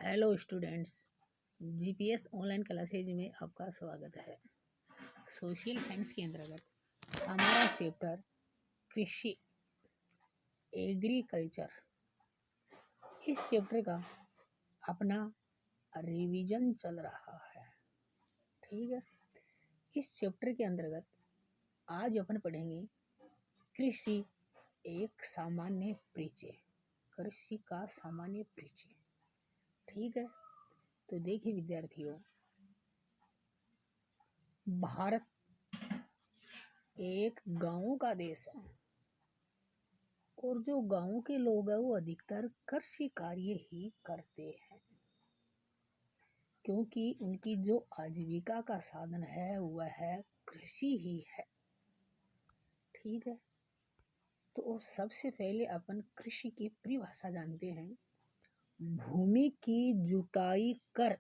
Hello students, GPS online classes में आपका स्वागत है। सोशल साइंस के अंतर्गत हमारा चैप्टर कृषि एग्रीकल्चर, इस चैप्टर का अपना रिवीजन चल रहा है। ठीक है, इस चैप्टर के अंतर्गत आज अपन पढ़ेंगे कृषि एक सामान्य परिचय, कृषि का सामान्य परिचय। ठीक है, तो देखिए विद्यार्थियों, भारत एक गांवों का देश है और जो गांवों के लोग हैं वो अधिकतर कृषि कार्य ही करते हैं, क्योंकि उनकी जो आजीविका का साधन है वह है कृषि ही है। ठीक है, तो सबसे पहले अपन कृषि की परिभाषा जानते हैं। भूमि की जुताई कर,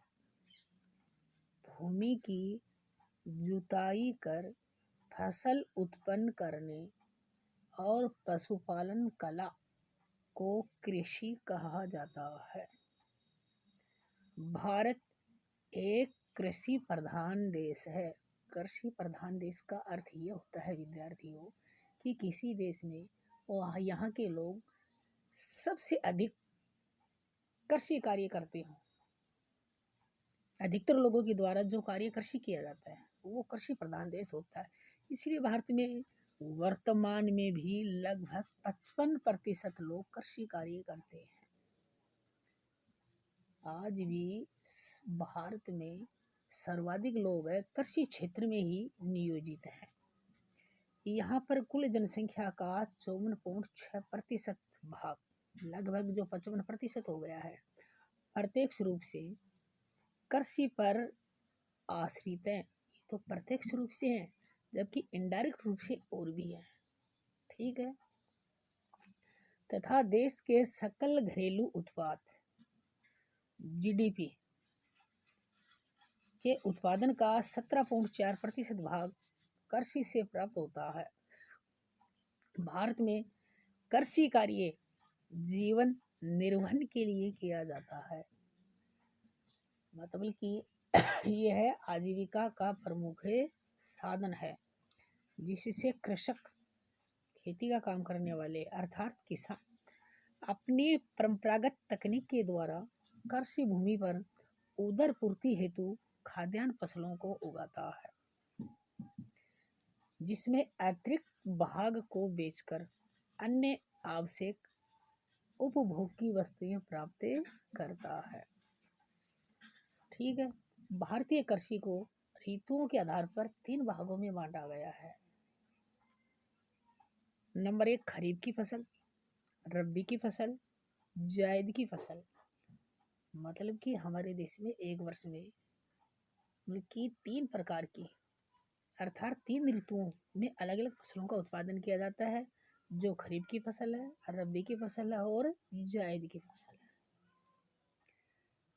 भूमि की जुताई कर फसल उत्पन्न करने और पशुपालन कला को कृषि कहा जाता है। भारत एक कृषि प्रधान देश है। कृषि प्रधान देश का अर्थ ये होता है विद्यार्थियों कि किसी देश में वह यहाँ के लोग सबसे अधिक कृषि कार्य करते हों। अधिकतर लोगों के द्वारा जो कार्य कृषि किया जाता है वो कृषि प्रधान देश होता है। इसलिए भारत में वर्तमान में भी लगभग 55% लोग कृषि कार्य करते हैं। आज भी भारत में सर्वाधिक लोग कृषि क्षेत्र में ही नियोजित हैं। यहाँ पर कुल जनसंख्या का 54.6% भाग, लगभग जो 55% हो गया है, प्रत्यक्ष रूप से कृषि पर आश्रित है। ये तो प्रत्यक्ष रूप से है, जबकि इनडायरेक्ट रूप से और भी है। ठीक है, तथा देश के सकल घरेलू उत्पाद जीडीपी के उत्पादन का 17.4% भाग कृषि से प्राप्त होता है। भारत में कृषि कार्य जीवन निर्वहन के लिए किया जाता है, मतलब कि यह है आजीविका का प्रमुख साधन है, जिससे कृषक, खेती का काम करने वाले अर्थात किसान, अपनी परंपरागत तकनीक के द्वारा कृषि भूमि पर उदर पूर्ति हेतु खाद्यान्न फसलों को उगाता है, जिसमें अतिरिक्त भाग को बेचकर अन्य आवश्यक उपभोग की वस्तुएं प्राप्त करता है। ठीक है, भारतीय कृषि को ऋतुओं के आधार पर 3 भागों में बांटा गया है। नंबर 1 खरीफ की फसल, रबी की फसल, जायद की फसल। मतलब कि हमारे देश में एक वर्ष में की 3 प्रकार की, अर्थात 3 ऋतुओं में अलग अलग फसलों का उत्पादन किया जाता है, जो खरीफ की फसल है, रबी की फसल है और जायद की फसल है।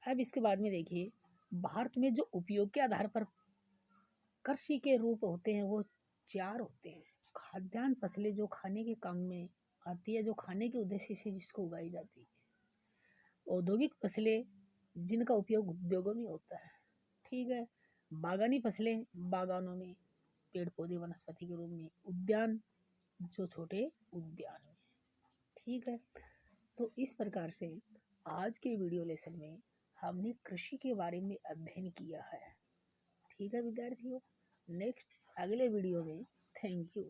अब इसके बाद में देखिए, भारत में जो उपयोग के आधार पर कृषि के रूप होते हैं वो 4 होते हैं। खाद्यान्न फसलें जो खाने के काम में आती है, जो खाने के उद्देश्य से जिसको उगाई जाती है। औद्योगिक फसलें जिनका उपयोग उद्योगों में होता है। ठीक है, बागानी फसलें बागानों में, पेड़ पौधे वनस्पति के रूप में, उद्यान जो छोटे उद्यान में। ठीक है, तो इस प्रकार से आज के वीडियो लेसन में हमने कृषि के बारे में अध्ययन किया है। ठीक है विद्यार्थियों, नेक्स्ट अगले वीडियो में। Thank you.